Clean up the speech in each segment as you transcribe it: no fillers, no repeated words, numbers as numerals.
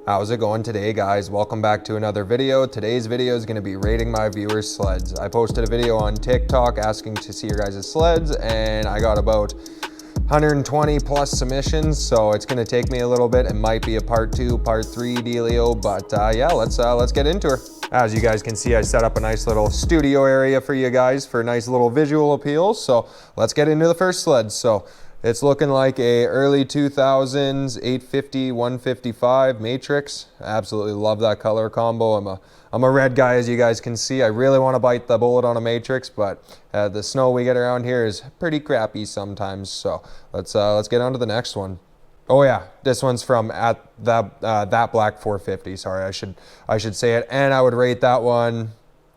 How's it going today, guys? Welcome back to another video. Today's video is going to be rating my viewers' sleds. I posted a video on TikTok asking to see your guys' sleds, and I got about 120 plus submissions, so it's going to take me a little bit. It might be a part 2, part 3 dealio, but yeah, let's get into her. As you guys can see, I set up a nice little studio area for you guys for nice little visual appeal. So let's get into the first sled. So it's looking like a early 2000s 850 155 Matrix. I absolutely love that color combo. I'm a red guy, as you guys can see. I really want to bite the bullet on a Matrix, but the snow we get around here is pretty crappy sometimes. So let's get on to the next one. Oh yeah, this one's from that black 450. Sorry, I should say it. And I would rate that one,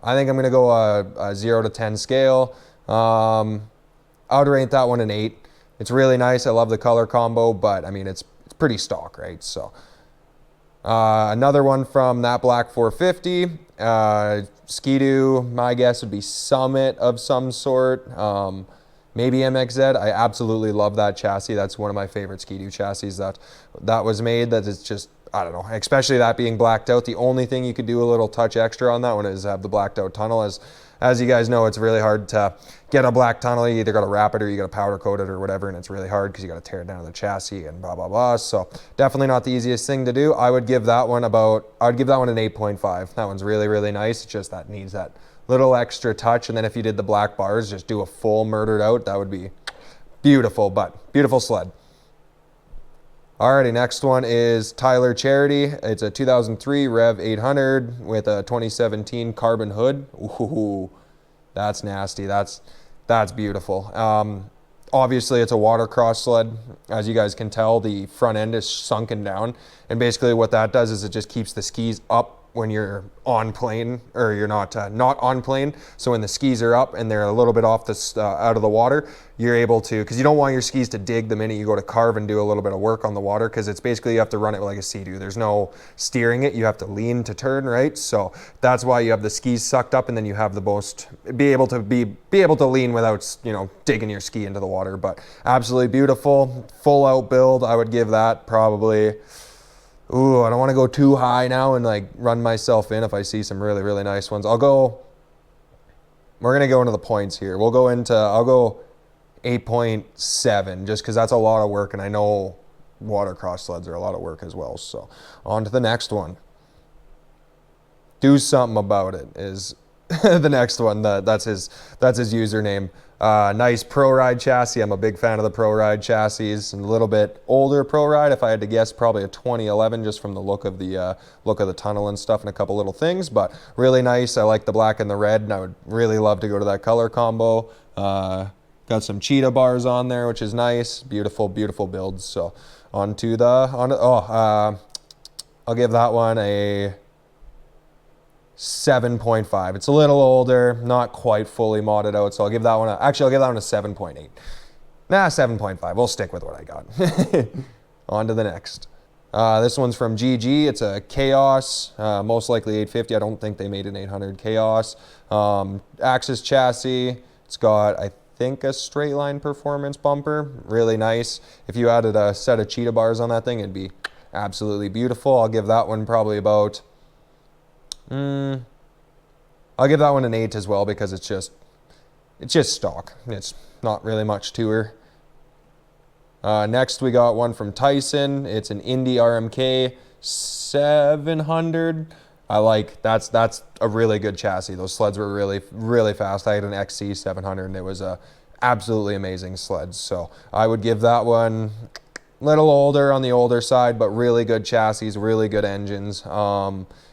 I think I'm gonna go a 0 to 10 scale. I would rate that one an 8. It's really nice. I love the color combo, but I mean, it's pretty stock, right? So another one from that black 450, Ski-Doo, my guess would be Summit of some sort, maybe MXZ. I absolutely love that chassis. That's one of my favorite Ski-Doo chassis that was made. That is just, I don't know, especially that being blacked out. The only thing you could do a little touch extra on that one is have the blacked out tunnel. As you guys know, it's really hard to get a black tunnel. You either got to wrap it or you got to powder coat it or whatever, and it's really hard because you got to tear it down to the chassis and blah, blah, blah. So definitely not the easiest thing to do. I would give that one an 8.5. That one's really, really nice. It's just that needs that little extra touch. And then if you did the black bars, just do a full murdered out, that would be beautiful, but beautiful sled. Alrighty, next one is Tyler Charity. It's a 2003 Rev 800 with a 2017 carbon hood. Ooh, that's nasty. That's beautiful. Obviously, it's a watercross sled. As you guys can tell, the front end is sunken down. And basically what that does is it just keeps the skis up when you're on plane, or you're not on plane. So when the skis are up and they're a little bit off out of the water, you're able to, because you don't want your skis to dig the minute you go to carve and do a little bit of work on the water, because it's basically, you have to run it like a Sea-Doo. There's no steering it. You have to lean to turn, right? So that's why you have the skis sucked up, and then you have the most, be able to lean without, you know, digging your ski into the water. But absolutely beautiful, full out build. I would give that probably, ooh, I don't want to go too high now and like run myself in if I see some really, really nice ones. We're going to go into the points here. I'll go 8.7 just because that's a lot of work, and I know watercross sleds are a lot of work as well. So on to the next one. Do something about it is the next one. That's his username. Nice Pro Ride chassis. I'm a big fan of the Pro Ride chassis. And a little bit older Pro Ride, if I had to guess, probably a 2011, just from the look of the tunnel and stuff and a couple little things. But really nice. I like the black and the red, and I would really love to go to that color combo. Got some cheetah bars on there, which is nice. Beautiful, beautiful builds. So I'll give that one a 7.5. It's a little older, not quite fully modded out, so I'll give that one a 7.8. Nah, 7.5. We'll stick with what I got. On to the next. This one's from GG. It's a Chaos, most likely 850. I don't think they made an 800 Chaos. Axis chassis. It's got, I think, a straight line performance bumper. Really nice. If you added a set of cheetah bars on that thing, it'd be absolutely beautiful. I'll give that one probably about, I'll give that one an 8 as well, because it's just stock. It's not really much to her. Next we got one from Tyson. It's an Indy RMK 700. That's a really good chassis. Those sleds were really, really fast. I had an XC 700 and it was a absolutely amazing sled. So I would give that one a little older, on the older side, but really good chassis, really good engines.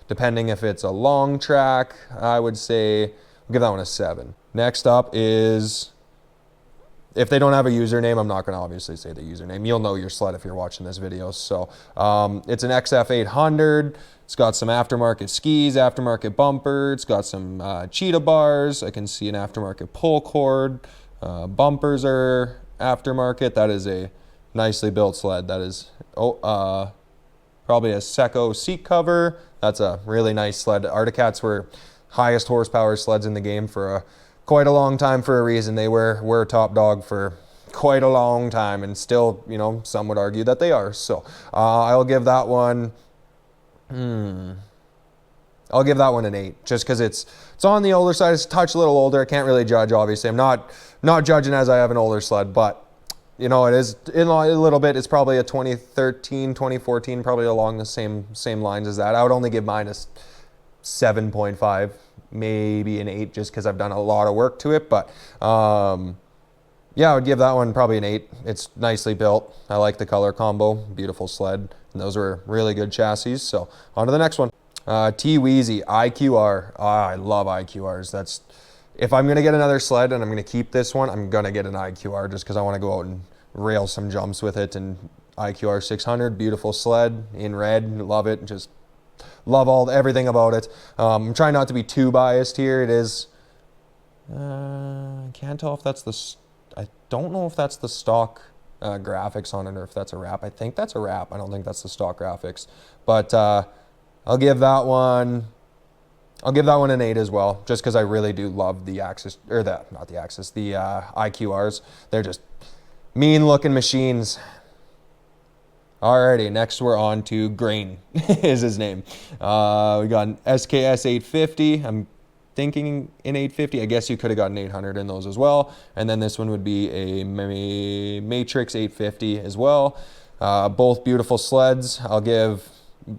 Depending if it's a long track, I would say, I'll give that one a 7. Next up is, if they don't have a username, I'm not going to obviously say the username. You'll know your sled if you're watching this video. So it's an XF800. It's got some aftermarket skis, aftermarket bumper. It's got some cheetah bars. I can see an aftermarket pull cord. Bumpers are aftermarket. That is a nicely built sled. That is probably a Seco seat cover. That's a really nice sled. Articats were highest horsepower sleds in the game for quite a long time for a reason. They were top dog for quite a long time, and still, you know, some would argue that they are. So I'll give that one I'll give that one an 8, just because it's on the older side. It's a touch a little older. I can't really judge, obviously. I'm not judging as I have an older sled, but you know, it is in a little bit. It's probably a 2013, 2014, probably along the same lines as that. I would only give mine a 7.5, maybe an 8, just because I've done a lot of work to it. But yeah, I would give that one probably an 8. It's nicely built. I like the color combo. Beautiful sled. And those were really good chassis. So on to the next one. T-Weezy IQR. I love IQRs. That's, if I'm gonna get another sled and I'm gonna keep this one, I'm gonna get an IQR just because I want to go out and rail some jumps with it. And IQR 600, beautiful sled in red. Love it. Just love everything about it. I'm trying not to be too biased here. It is. I can't tell if that's the. I don't know if that's the stock graphics on it or if that's a wrap. I think that's a wrap. I don't think that's the stock graphics, but. I'll give that one an 8 as well, just because I really do love the Axis, or the IQRs. They're just mean looking machines. Alrighty, next we're on to Grain is his name. We got an SKS 850. I'm thinking an 850. I guess you could have gotten 800 in those as well. And then this one would be a Matrix 850 as well. Both beautiful sleds. I'll give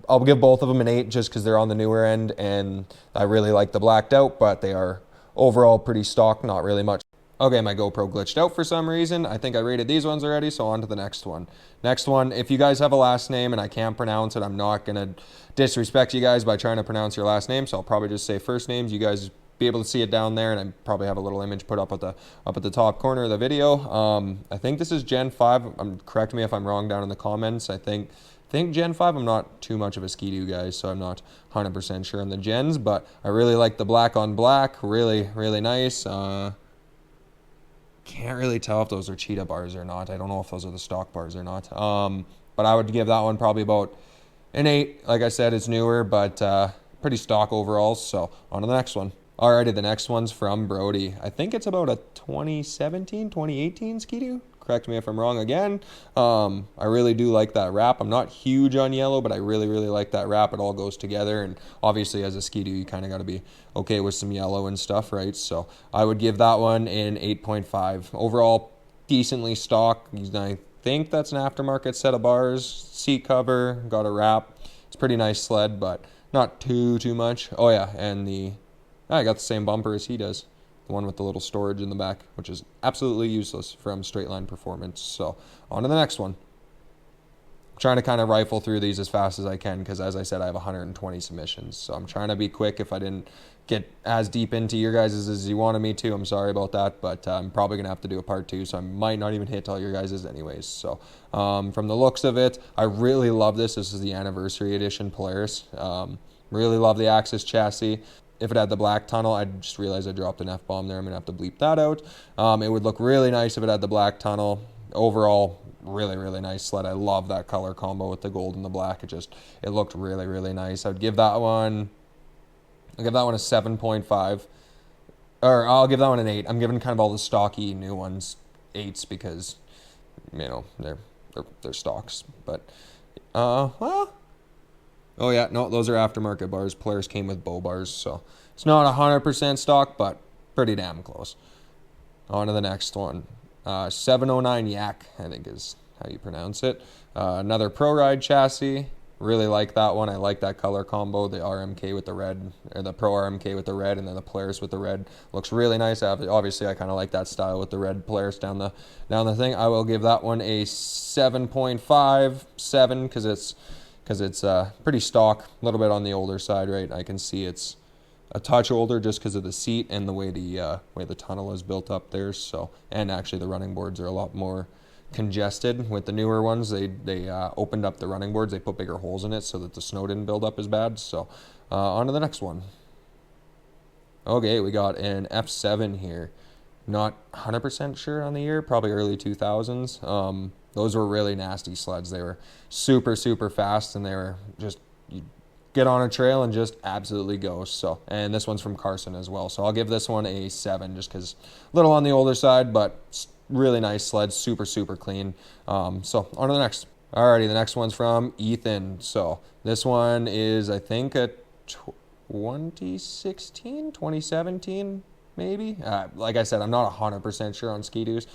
both of them an 8 just because they're on the newer end, and I really like the blacked out, but they are overall pretty stock, not really much. Okay, my GoPro glitched out for some reason. I think I rated these ones already, so on to the next one. Next one, if you guys have a last name and I can't pronounce it, I'm not going to disrespect you guys by trying to pronounce your last name, so I'll probably just say first names. You guys be able to see it down there, and I probably have a little image put up at the top corner of the video. I think this is Gen 5. Correct me if I'm wrong down in the comments. I think Gen 5, I'm not too much of a Ski-Doo guy, so I'm not 100% sure on the gens, but I really like the black on black. Really, really nice. Can't really tell if those are cheetah bars or not. I don't know if those are the stock bars or not. But I would give that one probably about an 8. Like I said, it's newer, but pretty stock overall. So on to the next one. Alrighty, the next one's from Brody. I think it's about a 2017, 2018 Ski-Doo. Correct me if I'm wrong again. I really do like that wrap. I'm not huge on yellow, but I really, really like that wrap. It all goes together, and obviously as a Ski-Doo, you kind of got to be okay with some yellow and stuff, right? So I would give that one an 8.5. Overall, decently stock. I think that's an aftermarket set of bars. Seat cover, got a wrap. It's a pretty nice sled, but not too much. Oh yeah, and I got the same bumper as he does. The one with the little storage in the back, which is absolutely useless from straight line performance. So on to the next one. I'm trying to kind of rifle through these as fast as I can because, as I said, I have 120 submissions. So I'm trying to be quick. If I didn't get as deep into your guys' as you wanted me to, I'm sorry about that. But I'm probably going to have to do a part 2, so I might not even hit all your guys' anyways. So from the looks of it, I really love this. This is the anniversary edition Polaris. Really love the Axis chassis. If it had the black tunnel, I just realized I dropped an F-bomb there. I'm going to have to bleep that out. It would look really nice if it had the black tunnel. Overall, really, really nice sled. I love that color combo with the gold and the black. It looked really, really nice. I'll give that one a 7.5. Or I'll give that one an 8. I'm giving kind of all the stocky new ones 8s because, you know, they're stocks. But, well... Oh yeah, no, those are aftermarket bars. Polaris came with bow bars, so it's not 100% stock, but pretty damn close. On to the next one. 709 Yak, I think is how you pronounce it. Another Pro Ride chassis. Really like that one. I like that color combo, the RMK with the red, or the Pro RMK with the red, and then the Polaris with the red. Looks really nice. Obviously, I kind of like that style with the red Polaris down the thing. I will give that one a 7.5, 7, because it's pretty stock, a little bit on the older side, right? I can see it's a touch older just because of the seat and the way the tunnel is built up there. So, and actually the running boards are a lot more congested. With the newer ones, they opened up the running boards. They put bigger holes in it so that the snow didn't build up as bad. So, on to the next one. Okay, we got an F7 here. Not 100% sure on the year, probably early 2000s. Those were really nasty sleds. They were super, super fast, and they were just, you get on a trail and just absolutely go. So, and this one's from Carson as well. So I'll give this one a 7 just because a little on the older side, but really nice sled, super, super clean. So on to the next. Alrighty, the next one's from Ethan. So this one is, I think, a 2016, 2017, maybe. Like I said, I'm not 100% sure on Ski-Doos.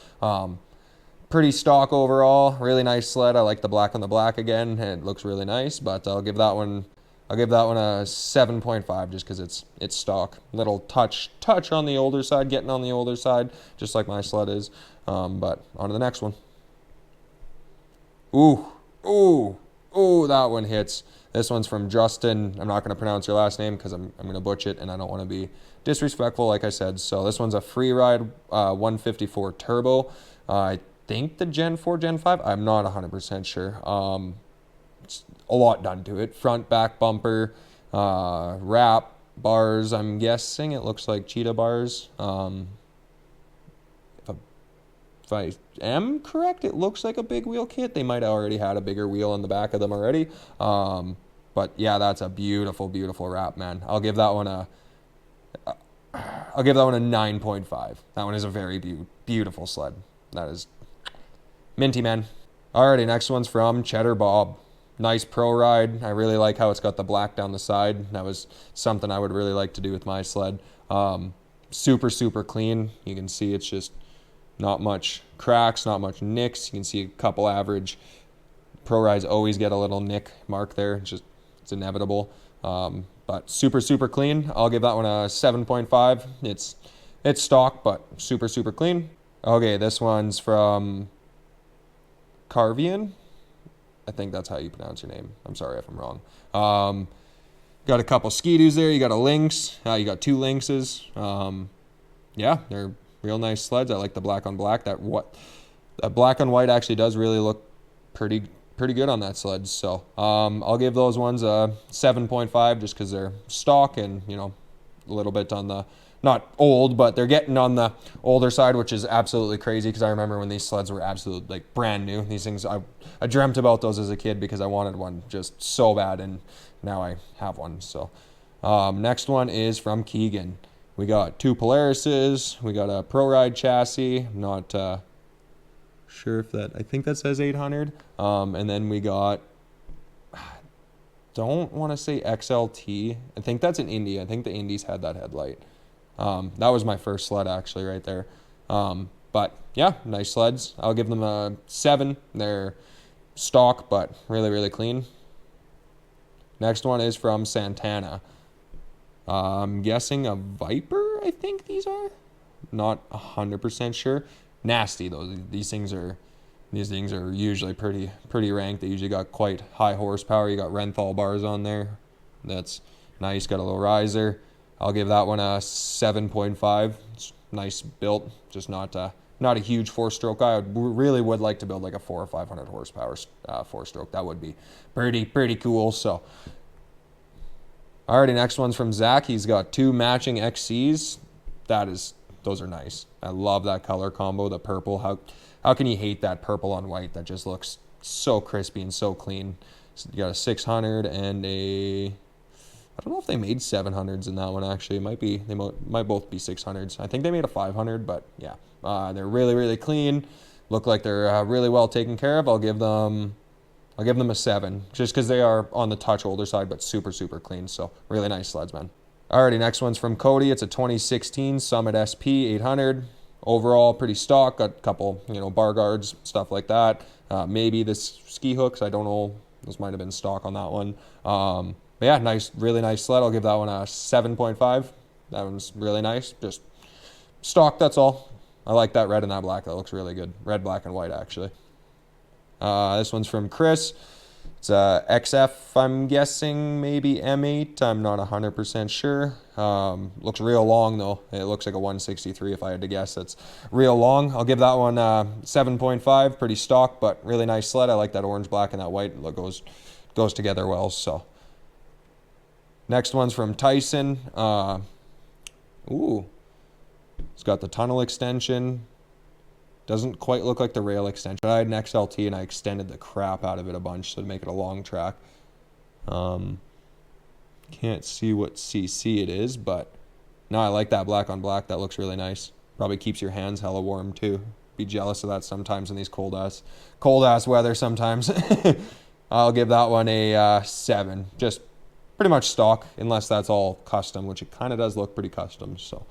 Pretty stock overall. Really nice sled. I like the black on the black again. It looks really nice, but I'll give that one a 7.5 just because it's stock. Little touch on the older side, getting on the older side, just like my sled is. But on to the next one. Ooh, that one hits. This one's from Justin. I'm not going to pronounce your last name because I'm going to butcher it, and I don't want to be disrespectful, like I said. So this one's a Freeride 154 Turbo. I think the Gen 4, Gen 5. I'm not 100% sure. It's a lot done to it. Front, back bumper, wrap, bars. I'm guessing it looks like cheetah bars. If I am correct, it looks like a big wheel kit. They might have already had a bigger wheel on the back of them already. But yeah, that's a beautiful, beautiful wrap, man. I'll give that one a 9.5. That one is a very beautiful sled. That is minty, man. Alrighty, next one's from Cheddar Bob. Nice pro ride. I really like how it's got the black down the side. That was something I would really like to do with my sled. Super, super clean. You can see it's just not much cracks, not much nicks. You can see a couple average. Pro rides always get a little nick mark there. It's inevitable. But super, super clean. I'll give that one a 7.5. It's stock, but super, super clean. Okay, this one's from Carvian. I think that's how you pronounce your name. I'm sorry if I'm wrong. Got a couple Ski-Doos there. You got a Lynx. You got two Lynxes. Yeah, they're real nice sleds. I like the black on black. That black on white actually does really look pretty good on that sled. So I'll give those ones a 7.5 just because they're stock and, you know, a little bit on the, not old, but they're getting on the older side, which is absolutely crazy because I remember when these sleds were absolutely like brand new. These things, I dreamt about those as a kid because I wanted one just so bad, and now I have one. So next one is from Keegan. We got two Polarises. We got a Pro Ride chassis. I'm not sure if that, I think that says 800. And then we got, don't want to say XLT. I think that's an Indy. I think the Indies had that headlight. That was my first sled actually right there. But yeah, nice sleds. I'll give them a 7. They're stock, but really, really clean. Next one is from Santana. I'm guessing a Viper, I think these are. Not 100% sure. Nasty though. These things are usually pretty ranked. They usually got quite high horsepower. You got Renthal bars on there. That's nice. Got a little riser. I'll give that one a 7.5. It's nice built, just not a huge 4-stroke guy. I really would like to build like a 400 or 500 horsepower 4-stroke. That would be pretty cool. So, alrighty, next one's from Zach. He's got two matching XCs. Those are nice. I love that color combo, the purple. How can you hate that purple on white? That just looks so crispy and so clean. So you got a 600 and a, I don't know if they made 700s in that one actually. They might both be 600s. I think they made a 500, but yeah, they're really clean. Look like they're really well taken care of. I'll give them a 7 just because they are on the touch older side, but super clean. So really nice sleds, man. Alrighty, next one's from Cody. It's a 2016 Summit SP 800. Overall, pretty stock. Got a couple, bar guards, stuff like that. Maybe this ski hooks. I don't know. Those might have been stock on that one. But yeah, really nice sled. I'll give that one a 7.5. That one's really nice. Just stock, that's all. I like that red and that black. That looks really good. Red, black, and white, actually. This one's from Chris. It's a XF, I'm guessing, maybe M8. I'm not 100% sure. Looks real long, though. It looks like a 163 if I had to guess. That's real long. I'll give that one 7.5. Pretty stock, but really nice sled. I like that orange, black, and that white. It goes together well, so. Next one's from Tyson. It's got the tunnel extension. Doesn't quite look like the rail extension. I had an XLT and I extended the crap out of it a bunch so to make it a long track. Can't see what CC it is, but no, I like that black on black. That looks really nice. Probably keeps your hands hella warm too. be jealous of that sometimes in these cold ass weather sometimes. I'll give that one a 7. Just pretty much stock, unless that's all custom, which it kind of does look pretty custom. So,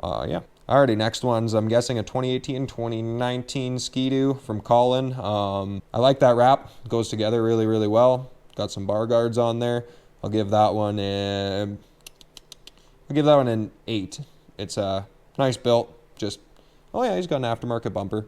yeah. Alrighty, next one's, I'm guessing, a 2018-2019 Ski-Doo from Colin. I like that wrap. It goes together really, really well. Got some bar guards on there. I'll give that one an 8. It's a nice built. Just, oh yeah, he's got an aftermarket bumper.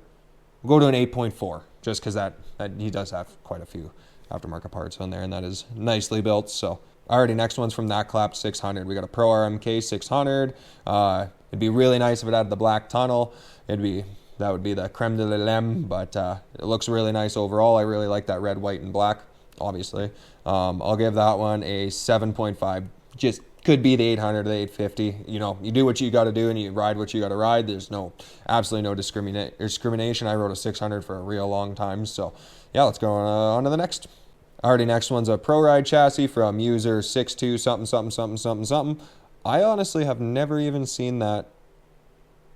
We'll go to an 8.4, just because that he does have quite a few aftermarket parts on there, and that is nicely built. So, alrighty, next one's from That Clap 600. We got a Pro RMK 600. It'd be really nice if it had the black tunnel. That would be the creme de la lime, but it looks really nice overall. I really like that red, white, and black, obviously. I'll give that one a 7.5. Just could be the 800 or the 850. You know, you do what you got to do and you ride what you got to ride. There's absolutely no discrimination. I rode a 600 for a real long time. So, yeah, let's go on to the next. Alrighty, next one's a Pro Ride chassis from user 62 something something something something something. I honestly have never even seen that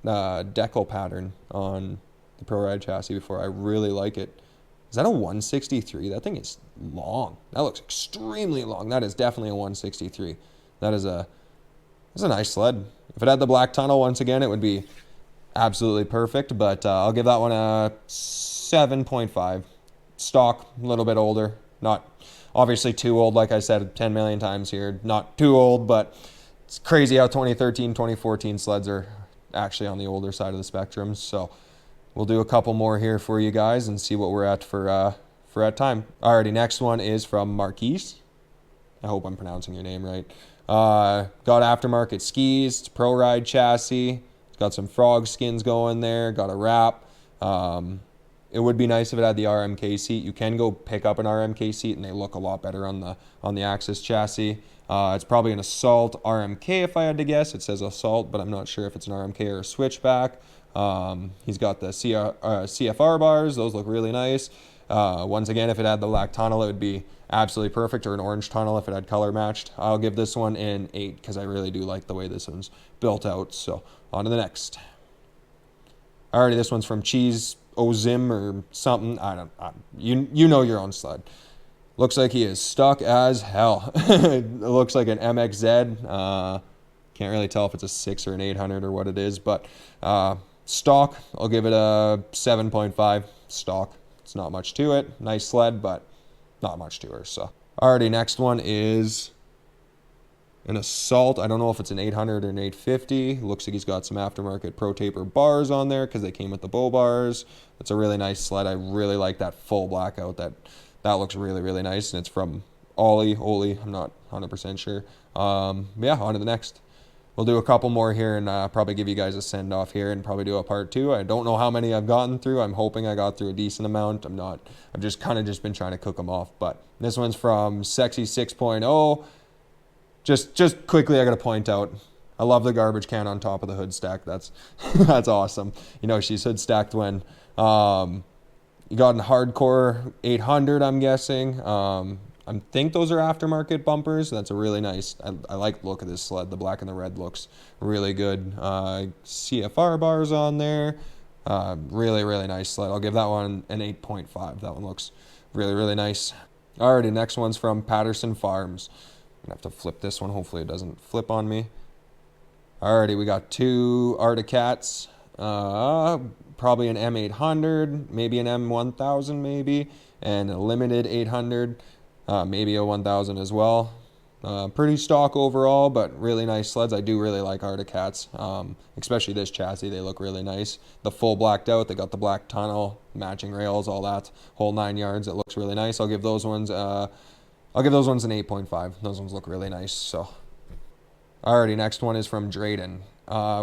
decal pattern on the Pro Ride chassis before. I really like it. Is that a 163? That thing is long. That looks extremely long. That is definitely a 163. That's a nice sled. If it had the black tunnel, once again, it would be absolutely perfect, but I'll give that one a 7.5. Stock, a little bit older. Not obviously too old, like I said 10 million times here. Not too old, but it's crazy how 2013, 2014 sleds are actually on the older side of the spectrum. So we'll do a couple more here for you guys and see what we're at for at time. Alrighty, next one is from Marquise. I hope I'm pronouncing your name right. Got aftermarket skis, it's Pro Ride chassis. It's got some frog skins going there. Got a wrap. It would be nice if it had the RMK seat. You can go pick up an RMK seat and they look a lot better on the Axis chassis. It's probably an Assault RMK if I had to guess. It says Assault, but I'm not sure if it's an RMK or a switchback. He's got the CFR bars. Those look really nice. Once again, if it had the black tunnel, it would be absolutely perfect, or an orange tunnel if it had color matched. I'll give this one an 8 because I really do like the way this one's built out. So on to the next. Alrighty, this one's from Cheese Ozim or something. You know your own sled. Looks like he is stuck as hell. It looks like an MXZ. Can't really tell if it's a 6 or an 800 or what it is, but stock, I'll give it a 7.5. Stock. It's not much to it. Nice sled, but not much to her. So, alrighty, next one is an Assault. I don't know if it's an 800 or an 850. Looks like he's got some aftermarket Pro Taper bars on there because they came with the bow bars. It's a really nice sled. I really like that full blackout. That looks really, really nice, and it's from Oli. I'm not 100% sure. Yeah, on to the next. We'll do a couple more here and probably give you guys a send-off here and probably do a part 2. I don't know how many I've gotten through. I'm hoping I got through a decent amount. I've just kind of been trying to cook them off. But this one's from Sexy 6.0. Just quickly, I got to point out, I love the garbage can on top of the hood stack. That's awesome. You know, she's hood stacked when you got a hardcore 800, I'm guessing. I think those are aftermarket bumpers. That's a really nice, I like the look of this sled. The black and the red looks really good. CFR bars on there. Really, really nice sled. I'll give that one an 8.5. That one looks really, really nice. Alrighty, next one's from Patterson Farms. I'm going to have to flip this one. Hopefully it doesn't flip on me. Alrighty, we got 2 Articats. Probably an M800, maybe an M1000 maybe, and a limited 800. Maybe a 1000 as well. Pretty stock overall, but really nice sleds. I do really like Articats, especially this chassis. They look really nice. The full blacked out. They got the black tunnel, matching rails, all that whole 9 yards. It looks really nice. I'll give those ones an 8.5. Those ones look really nice. So, alrighty, next one is from Drayden.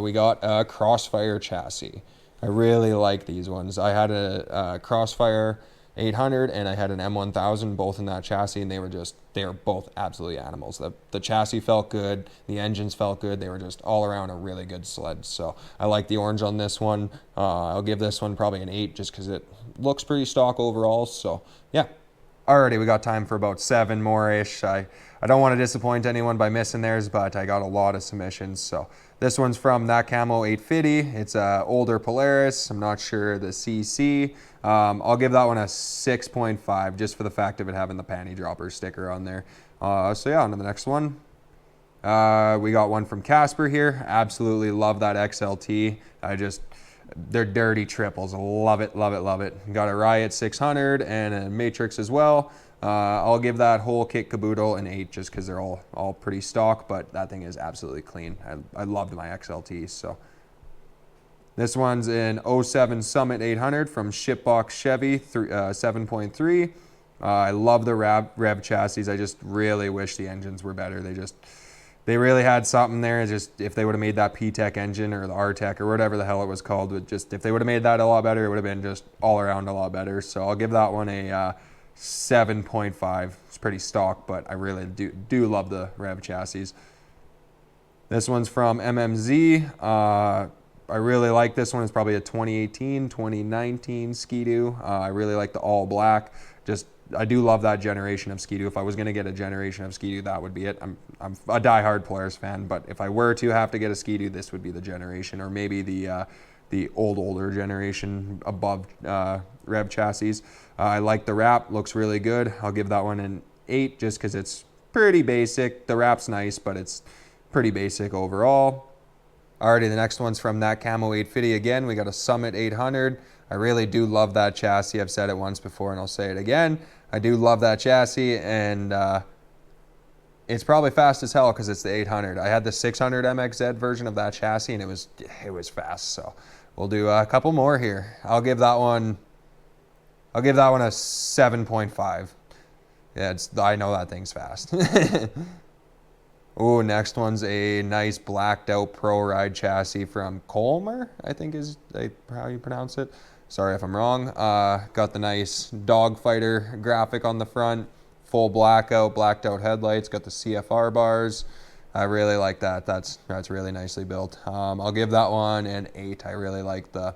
We got a Crossfire chassis. I really like these ones. I had a Crossfire 800 and I had an M1000, both in that chassis, and they were both absolutely animals. The chassis felt good, the engines felt good. They were just all around a really good sled. So I like the orange on this one. I'll give this one probably an 8 just because it looks pretty stock overall. So yeah, Alrighty, we got time for about 7 more-ish. I don't want to disappoint anyone by missing theirs, but I got a lot of submissions. So this one's from That Camo 850. It's a older Polaris. I'm not sure the CC. I'll give that one a 6.5 just for the fact of it having the panty dropper sticker on there. So yeah, on to the next one. We got one from Casper here. Absolutely love that XLT. They're dirty triples. Love it, love it, love it. Got a Riot 600 and a Matrix as well. I'll give that whole kit caboodle an 8 just because they're all pretty stock, but that thing is absolutely clean. I loved my XLT. So this one's an 07 Summit 800 from Shipbox Chevy 7.3. I love the Rev chassis. I just really wish the engines were better. They really had something there. Just if they would have made that P-Tech engine or the R-Tech or whatever the hell it was called, if they would have made that a lot better, it would have been just all around a lot better. So I'll give that one a 7.5. It's pretty stock, but I really do love the Rev chassis. This one's from MMZ. I really like this one. It's probably a 2018, 2019 Ski-Doo. I really like the all black. I do love that generation of Ski-Doo. If I was going to get a generation of Ski-Doo, that would be it. I'm a diehard Polaris fan, but if I were to have to get a Ski-Doo, this would be the generation, or maybe the older generation above Rev chassis. I like the wrap. Looks really good. I'll give that one an 8 just because it's pretty basic. The wrap's nice, but it's pretty basic overall. Alrighty, the next one's from That Camo 850 again. We got a Summit 800. I really do love that chassis. I've said it once before and I'll say it again. I do love that chassis, and it's probably fast as hell because it's the 800. I had the 600 MXZ version of that chassis and it was fast. So we'll do a couple more here. I'll give that one a 7.5. Yeah, I know that thing's fast. Oh, next one's a nice blacked out Pro Ride chassis from Colmer, I think is how you pronounce it. Sorry if I'm wrong. Got the nice dogfighter graphic on the front, full blacked out headlights, got the CFR bars. I really like that. That's really nicely built. I'll give that one an 8. I really like the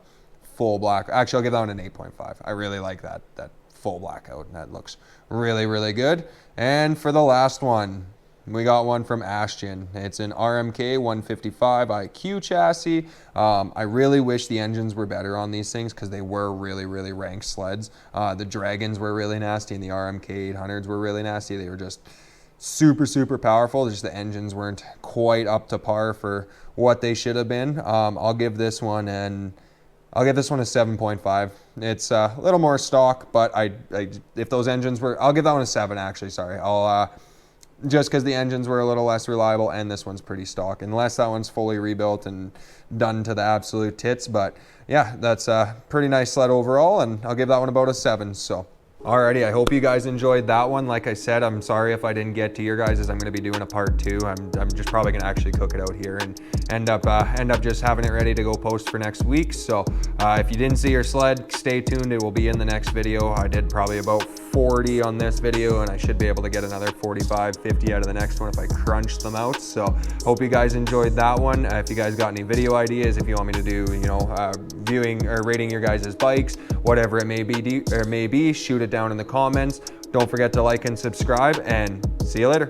full black. Actually, I'll give that one an 8.5. I really like that full blackout. That looks really, really good. And for the last one, we got one from Ashton. It's an RMK 155 IQ chassis. I really wish the engines were better on these things because they were really, really ranked sleds. The Dragons were really nasty and the RMK 800s were really nasty. They were just super, super powerful. Just the engines weren't quite up to par for what they should have been. I'll give this one a 7.5. It's a little more stock, but if those engines were, I'll give that one a 7 actually, sorry. Just because the engines were a little less reliable and this one's pretty stock, unless that one's fully rebuilt and done to the absolute tits. But yeah, that's a pretty nice sled overall, and I'll give that one about a 7. So alrighty, I hope you guys enjoyed that one. Like I said, I'm sorry if I didn't get to your guys'. I'm going to be doing a part 2. I'm just probably going to actually cook it out here and end up just having it ready to go post for next week. So if you didn't see your sled, stay tuned. It will be in the next video. I did probably about 40 on this video, and I should be able to get another 45, 50 out of the next one if I crunch them out. So hope you guys enjoyed that one. If you guys got any video ideas, if you want me to do, viewing or rating your guys' bikes, whatever it may be, shoot it down in the comments. Don't forget to like and subscribe, and see you later.